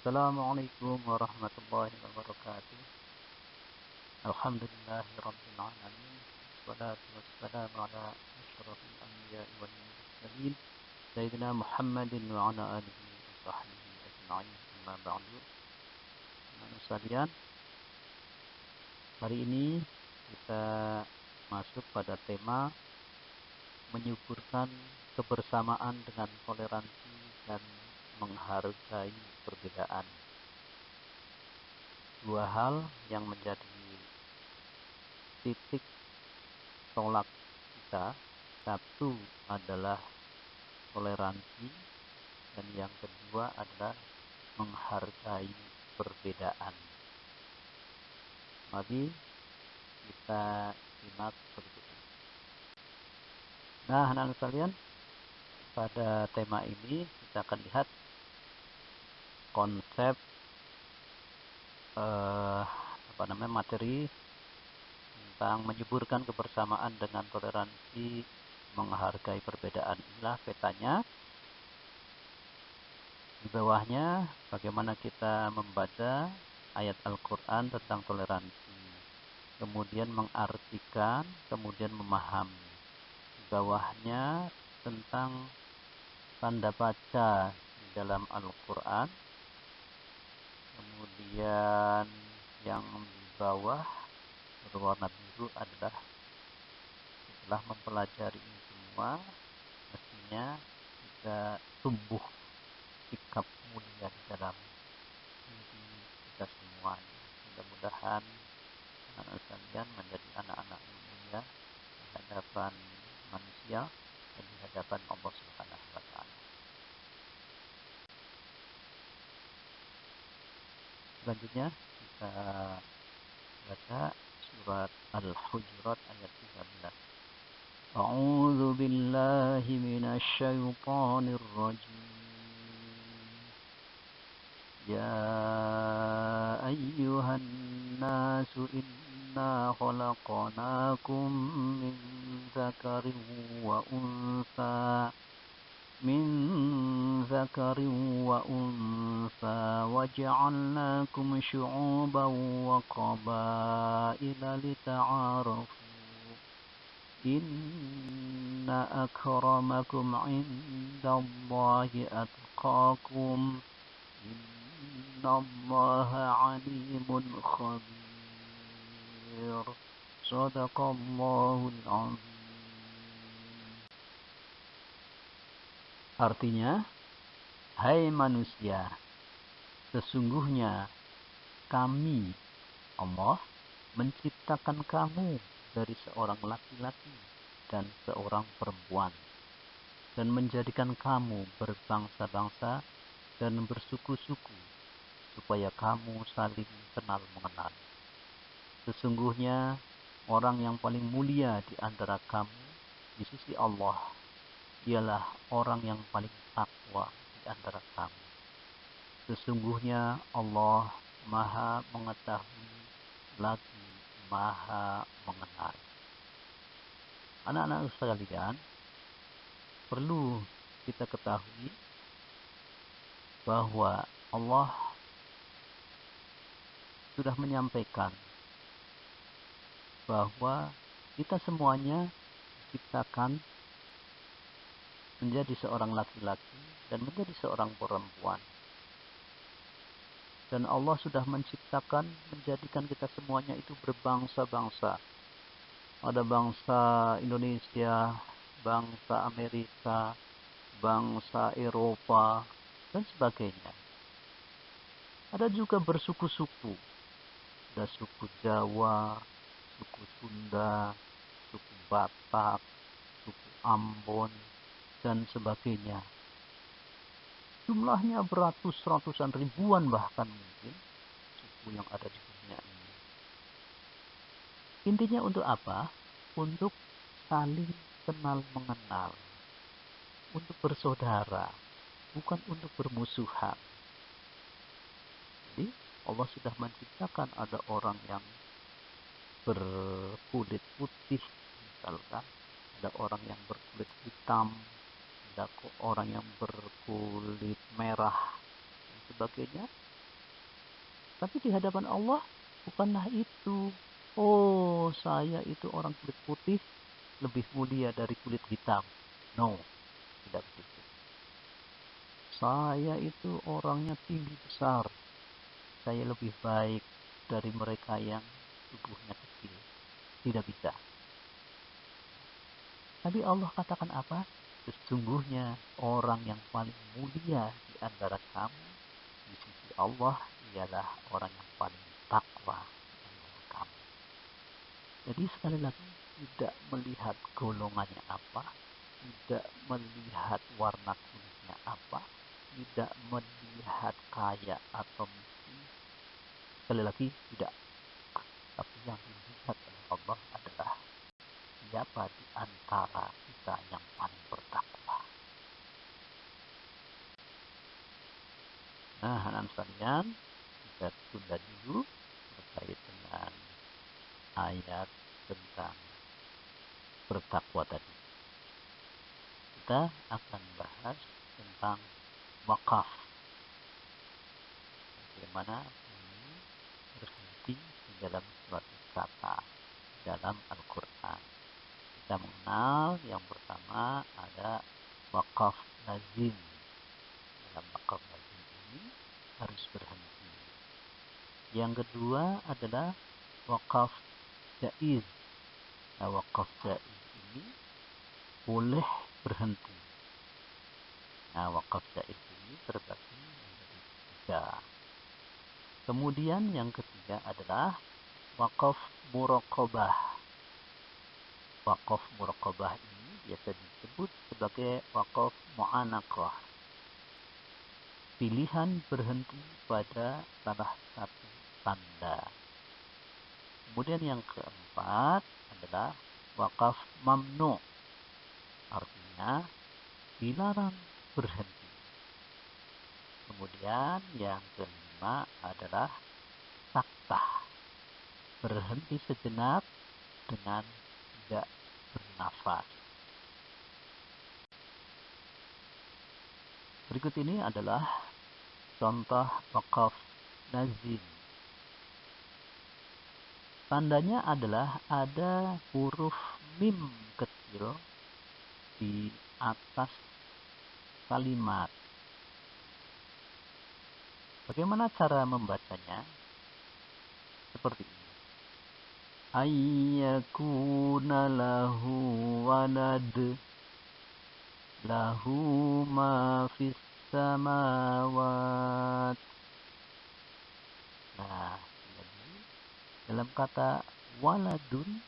Assalamualaikum warahmatullahi wabarakatuh. Alhamdulillahirabbil alamin. Wassalatu wassalamu ala asyrafil anbiya'i wal mursalin sayyidina Muhammadin wa ala alihi wa sahbihi ajma'in. Amma ba'du. Teman-teman sekalian, hari ini kita masuk pada tema menyuburkan kebersamaan dengan toleransi dan menghargai perbedaan. Dua hal yang menjadi titik tolak kita. Satu adalah toleransi dan yang kedua adalah menghargai perbedaan. Mari kita simak berikut ini. Nah, anak-anak sekalian, pada tema ini kita akan lihat konsep materi tentang menyuburkan kebersamaan dengan toleransi, menghargai perbedaan. Inilah petanya. Di bawahnya bagaimana kita membaca ayat Al-Quran tentang toleransi, kemudian mengartikan, kemudian memahami. Di bawahnya tentang tanda baca di dalam Al-Quran. Kemudian yang di bawah berwarna biru adalah setelah mempelajari ini semua, mestinya kita tumbuh sikap mulia di dalam diri kita semuanya. Mudah-mudahan anak-anak sekalian menjadi anak-anak yang mulia di hadapan manusia dan di hadapan Allah Subhanahu wa Ta'ala. Selanjutnya kita baca surat Al-Hujurat ayat 13. A'udzu billahi minasy syaithanir rajim. Ya ayyuhan nasu inna khalaqnakum min dzakarin wa untha وجعلناكم شعوبا وقبائل لتعارفوا إن أكرمكم عند الله أتقاكم إن الله عليم خبير صدق الله العظيم. Artinya, hai manusia, sesungguhnya kami, Allah, menciptakan kamu dari seorang laki-laki dan seorang perempuan, dan menjadikan kamu berbangsa-bangsa dan bersuku-suku, supaya kamu saling kenal mengenal. Sesungguhnya, orang yang paling mulia di antara kamu di sisi Allah ialah orang yang paling takwa di antara kamu. Sesungguhnya Allah Maha mengetahui lagi Maha mengenal. Anak-anak sekalian, perlu kita ketahui bahwa Allah sudah menyampaikan bahwa kita semuanya diciptakan menjadi seorang laki-laki dan menjadi seorang perempuan. Dan Allah sudah menciptakan, menjadikan kita semuanya itu berbangsa-bangsa. Ada bangsa Indonesia, bangsa Amerika, bangsa Eropa, dan sebagainya. Ada juga bersuku-suku. Ada suku Jawa, suku Sunda, suku Batak, suku Ambon, dan sebagainya. Jumlahnya beratus-ratusan ribuan bahkan mungkin suku yang ada di dunia ini. Intinya untuk apa? Untuk saling kenal mengenal, untuk bersaudara, bukan untuk bermusuhan. Jadi Allah sudah menciptakan ada orang yang berkulit putih, misalkan ada orang yang berkulit hitam, ada orang yang berkulit merah dan sebagainya. Tapi di hadapan Allah bukanlah itu. Oh, saya itu orang kulit putih lebih mulia dari kulit hitam. No, tidak begitu. Saya itu orangnya tinggi besar. Saya lebih baik dari mereka yang tubuhnya kecil. Tidak bisa. Tapi Allah katakan apa? Sesungguhnya orang yang paling mulia di antara kamu di sisi Allah ialah orang yang paling takwa di antara kamu. Jadi sekali lagi tidak melihat golongannya apa, tidak melihat warna kulitnya apa, tidak melihat kaya atau miskin. Sekali lagi tidak. Tapi yang dilihat oleh Allah adalah siapa di antara kita yang paling bertakwa. Nah, anak sekalian, kita tunda dulu terkait dengan ayat tentang bertakwa tadi. Kita akan bahas tentang wakaf. Bagaimana ini berhenti di dalam suatu kata dalam Al-Quran. Kita mengenal yang pertama ada wakaf lazim. Dalam wakaf lazim ini harus berhenti. Yang kedua adalah wakaf jaiz. Nah, wakaf jaiz ini boleh berhenti. Nah, wakaf jaiz ini terbagi menjadi 3. Kemudian yang ketiga adalah wakaf muraqabah. Wakaf muraqabah ini biasa disebut sebagai wakaf mu'anaqah. Pilihan berhenti pada salah satu tanda. Kemudian yang keempat adalah wakaf mamnu. Artinya dilarang berhenti. Kemudian yang kelima adalah saktah. Berhenti sejenak dengan tidak bernafas. Berikut ini adalah contoh wakaf lazim. Tandanya adalah ada huruf mim kecil di atas kalimat. Bagaimana cara membacanya? Seperti ini. Ayyakuna lahu walad. Lahu ma fis samawat. Nah, jadi dalam kata waladun,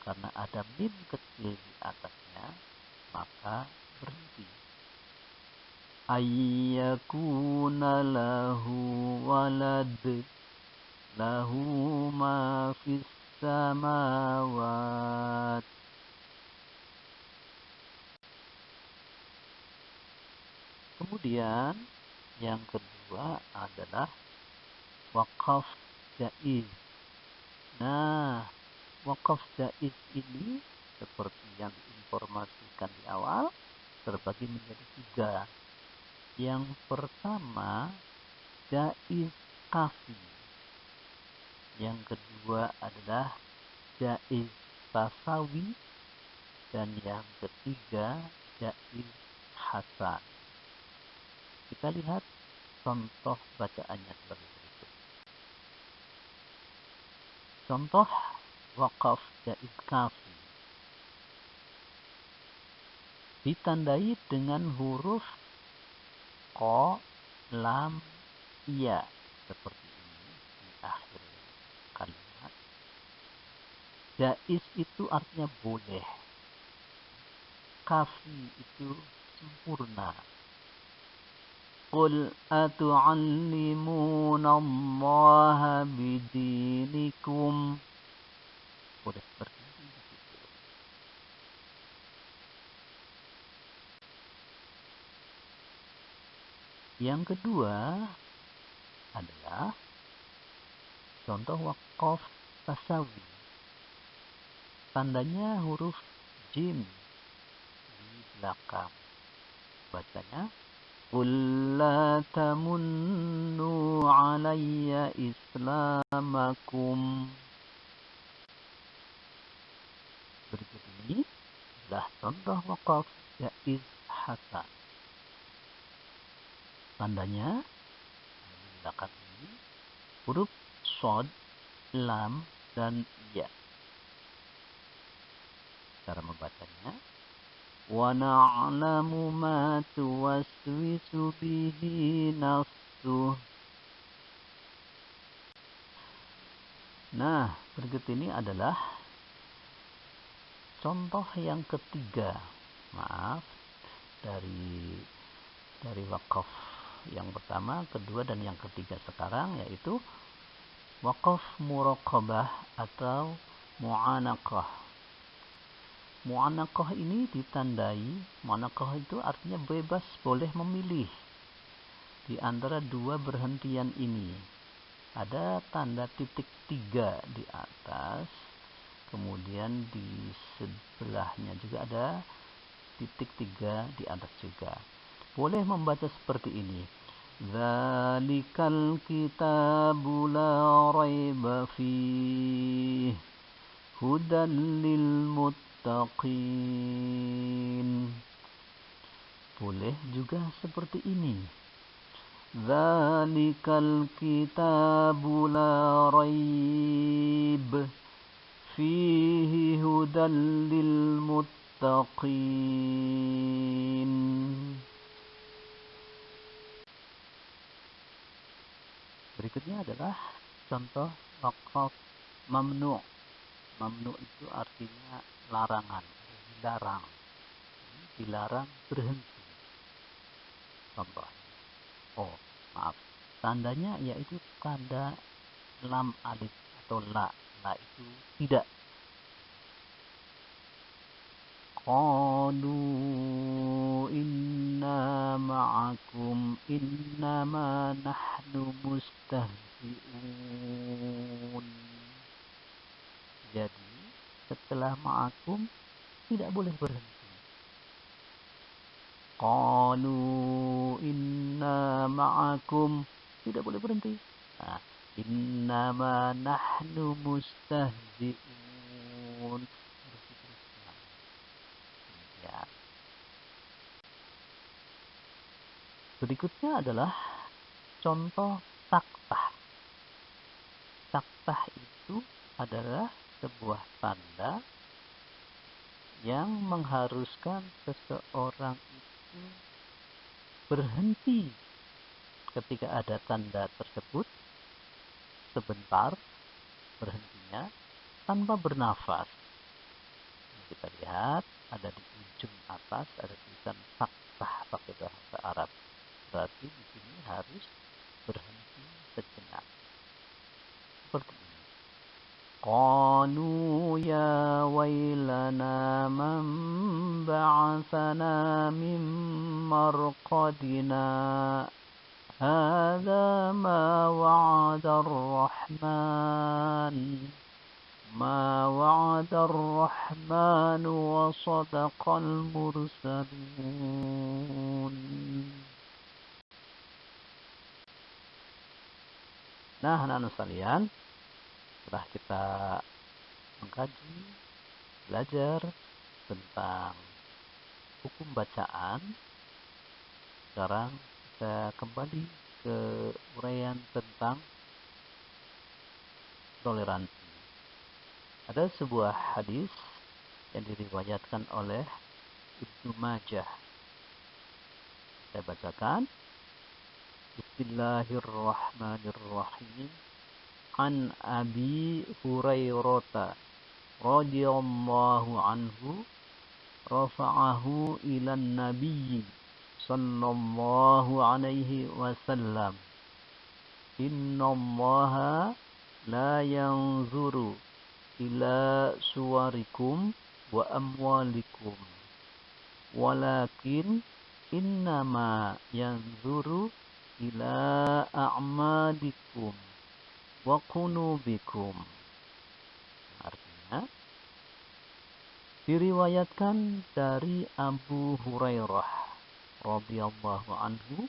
karena ada mim kecil di atasnya, maka berhenti. Ayyakuna lahu walad. Lahu ma fis samawat. Kemudian yang kedua adalah wakaf jaiz. Nah, wakaf jaiz ini seperti yang diinformasikan di awal terbagi menjadi 3. Yang pertama jaiz kafi. Yang kedua adalah jaiz tasawi. Dan yang ketiga jaiz hasan. Kita lihat contoh bacaannya sebagai berikut. Contoh wakaf jaiz kafi ditandai dengan huruf ko, lam, iya seperti ini di akhir kalimat. Jaiz itu artinya boleh. Kafi itu sempurna. Qul atu'allimuna Allah bidinikum. Boleh seperti ini. Yang kedua adalah contoh wakaf tasawi. Tandanya huruf jim di belakang. Bacanya Qul la tamunnu alayya islamakum. Berikut ini adalah contoh waqaf jaiz hasan. Tandanya di belakang ini huruf shad, lam, dan ya. Cara membacanya, wa na'lamu ma tuwaswisu bihi nafsuh. Nah, berikut ini adalah contoh yang ketiga. Maaf, dari wakaf yang pertama, kedua, dan yang ketiga sekarang, yaitu wakaf muraqabah atau mu'anaqah. Mu'anaqah ini ditandai, mu'anaqah itu artinya bebas, boleh memilih di antara dua berhentian ini. Ada tanda titik 3 di atas, kemudian di sebelahnya juga ada titik 3 di atas juga. Boleh membaca seperti ini. Dzalikal kitabu la raiba fihi hudan lil muttaqin. Boleh juga seperti ini. Dzalikal kitabu la raib fihi hudan lil muttaqin. Berikutnya adalah contoh waqaf mamnu'. Mamnu' itu artinya larangan, dilarang. Dilarang berhenti. Contoh. Oh, maaf. Tandanya yaitu tanda lam alif atau la. La itu tidak. Qalu inna ma'akum innama nahnu mustahzi'un. Jadi setelah ma'akum tidak boleh berhenti. Qalu inna ma'akum, tidak boleh berhenti. Nah, innama nahnu mustahzi'un. Ya. Berikutnya adalah contoh taktah. Taktah itu adalah sebuah tanda yang mengharuskan seseorang itu berhenti ketika ada tanda tersebut sebentar, berhentinya tanpa bernafas. Kita lihat ada di ujung atas ada tulisan taktah pakai bahasa Arab. Berarti di sini harus berhenti sejenak. Seperti ini. Qalu ya wailana man ba'athana min marqadina hadza ma wa'ada ar-rahman ma wa'ada ar-rahman wa sadaqal mursalun. Nah, anak-anak sekalian, setelah kita mengkaji, belajar tentang hukum bacaan, sekarang kita kembali ke uraian tentang toleransi. Ada sebuah hadis yang diriwayatkan oleh Ibnu Majah. Saya bacakan. Bismillahirrahmanirrahim. An Abi Hurairah radhiyallahu anhu rafa'ahu ila Nabi sallallahu alaihi wasallam. Innallaha la yanzuru ila suwarikum wa amwalikum walakin innama yanzuru ila a'malikum wa qulubikum. Artinya diriwayatkan dari Abu Hurairah radhiyallahu anhu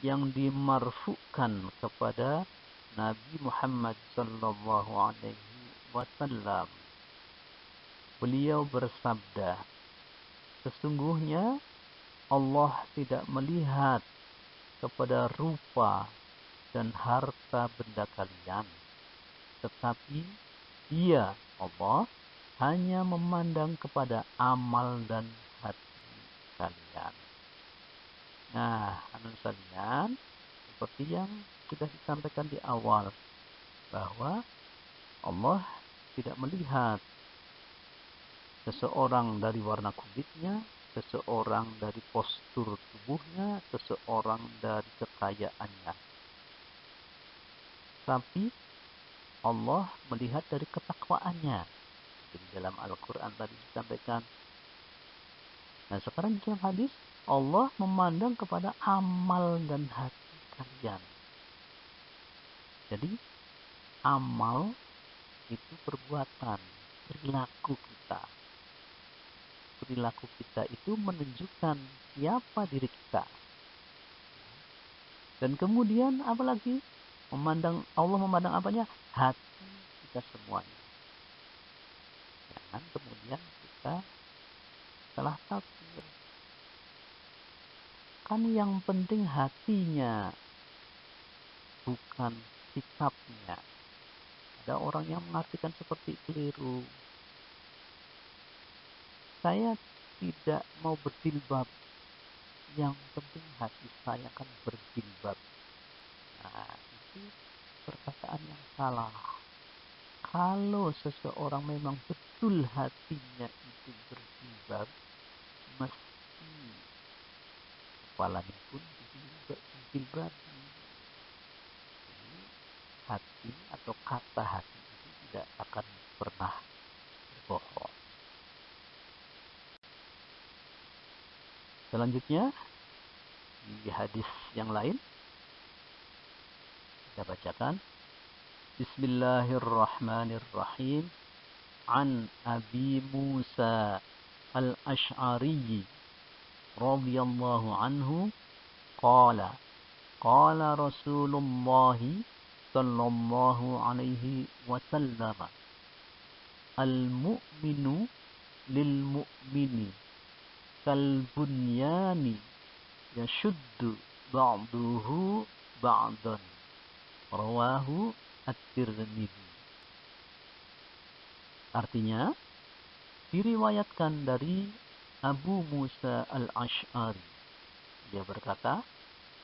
yang dimarfukan kepada Nabi Muhammad sallallahu alaihi wasallam. Beliau bersabda, sesungguhnya Allah tidak melihat kepada rupa dan harta benda kalian, tetapi Dia, Allah, hanya memandang kepada amal dan hati kalian. Nah, anak sekalian, seperti yang sudah disampaikan di awal, bahwa Allah tidak melihat seseorang dari warna kulitnya, seseorang dari postur tubuhnya, seseorang dari kekayaannya. Tapi Allah melihat dari ketakwaannya. Jadi dalam Al-Quran tadi disampaikan. Nah sekarang dalam hadis, Allah memandang kepada amal dan hati kalian. Jadi amal itu perbuatan, perilaku kita. Perilaku kita itu menunjukkan siapa diri kita. Dan kemudian apalagi? Allah memandang apanya? Hati kita semuanya. Jangan kemudian kita salah tafsir. Kan yang penting hatinya, bukan sikapnya. Ada orang yang mengartikan seperti keliru. Saya tidak mau berjilbab. Yang penting hati saya kan berjilbab. Nah, itu perkataan yang salah. Kalau seseorang memang betul hatinya itu berjilbab, mesti kepalanya pun dijilbab. Jadi hati atau kata hati itu tidak akan pernah berbohong. Selanjutnya di hadis yang lain kita bacakan. Bismillahirrahmanirrahim. An Abi Musa al-Ash'ari radhiyallahu anhu qala qala Rasulullah sallallahu alaihi wasallam al-mu'minu lil mu'mini kal bunyani yashuddu ba'duhu ba'dan. Rawahu At-Tirmidzi. Artinya, diriwayatkan dari Abu Musa al-Ash'ari. Dia berkata,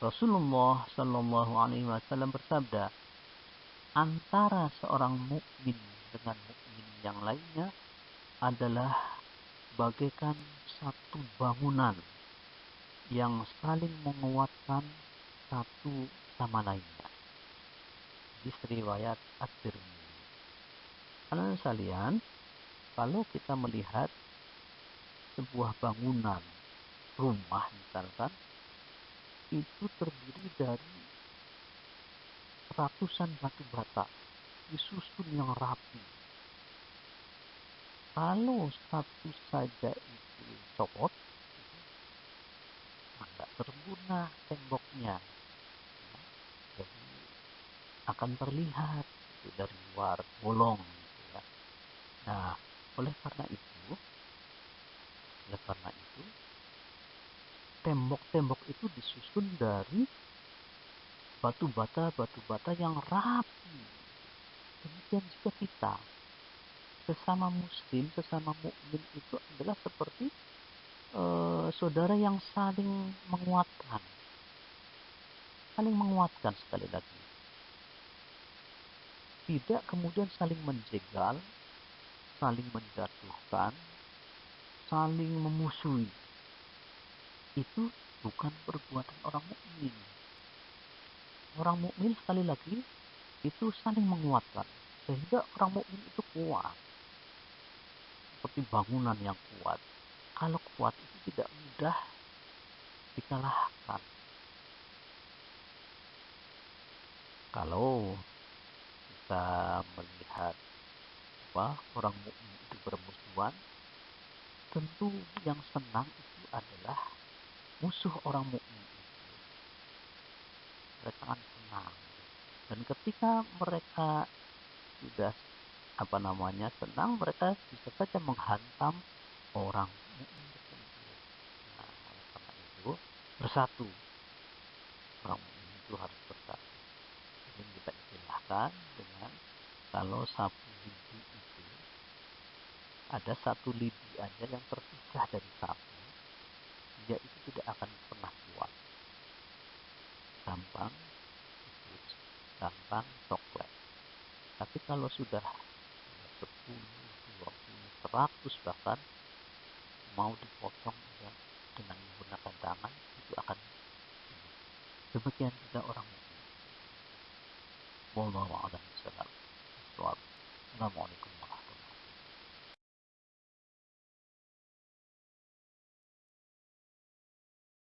Rasulullah Shallallahu Alaihi Wasallam bersabda, antara seorang mukmin dengan mukmin yang lainnya adalah bagaikan satu bangunan yang saling menguatkan satu sama lainnya. Riwayat At-Tirmidzi. Anak sekalian, kalau kita melihat sebuah bangunan, rumah misalkan, itu terdiri dari ratusan batu bata, disusun yang rapi. Kalau satu saja itu copot, nggak terguna temboknya. Jadi akan terlihat dari luar bolong. Ya. Nah, oleh karena itu, tembok-tembok itu disusun dari batu bata yang rapi. Demikian juga kita, sesama muslim, sesama mukmin itu adalah seperti saudara yang saling menguatkan sekali lagi. Tidak kemudian saling menjegal, saling menjatuhkan, saling memusuhi. Itu bukan perbuatan orang mukmin. Orang mukmin sekali lagi itu saling menguatkan sehingga orang mukmin itu kuat. Seperti bangunan yang kuat. Kalau kuat itu tidak mudah dikalahkan. Kalau kita melihat orang mukmin itu bermusuhan, tentu yang senang itu adalah musuh orang mukmin itu mereka akan senang, dan ketika mereka sudah senang, mereka bisa saja menghantam orang mukmin tersebut. Nah, oleh karena itu bersatu, orang mukmin itu harus bersatu. Jadi kita istilahkan dengan kalau sapu lidi itu ada satu lidi aja yang terpisah dari sapu, dia itu tidak akan pernah kuat, gampang putus, gampang coklat. Tapi kalau sudah 10, 20, 100 bahkan mau dipotong ya, dengan menggunakan tangan itu akan ini. Demikian juga orang mukmin. Wallahu a'lam bishawab. Assalamualaikum.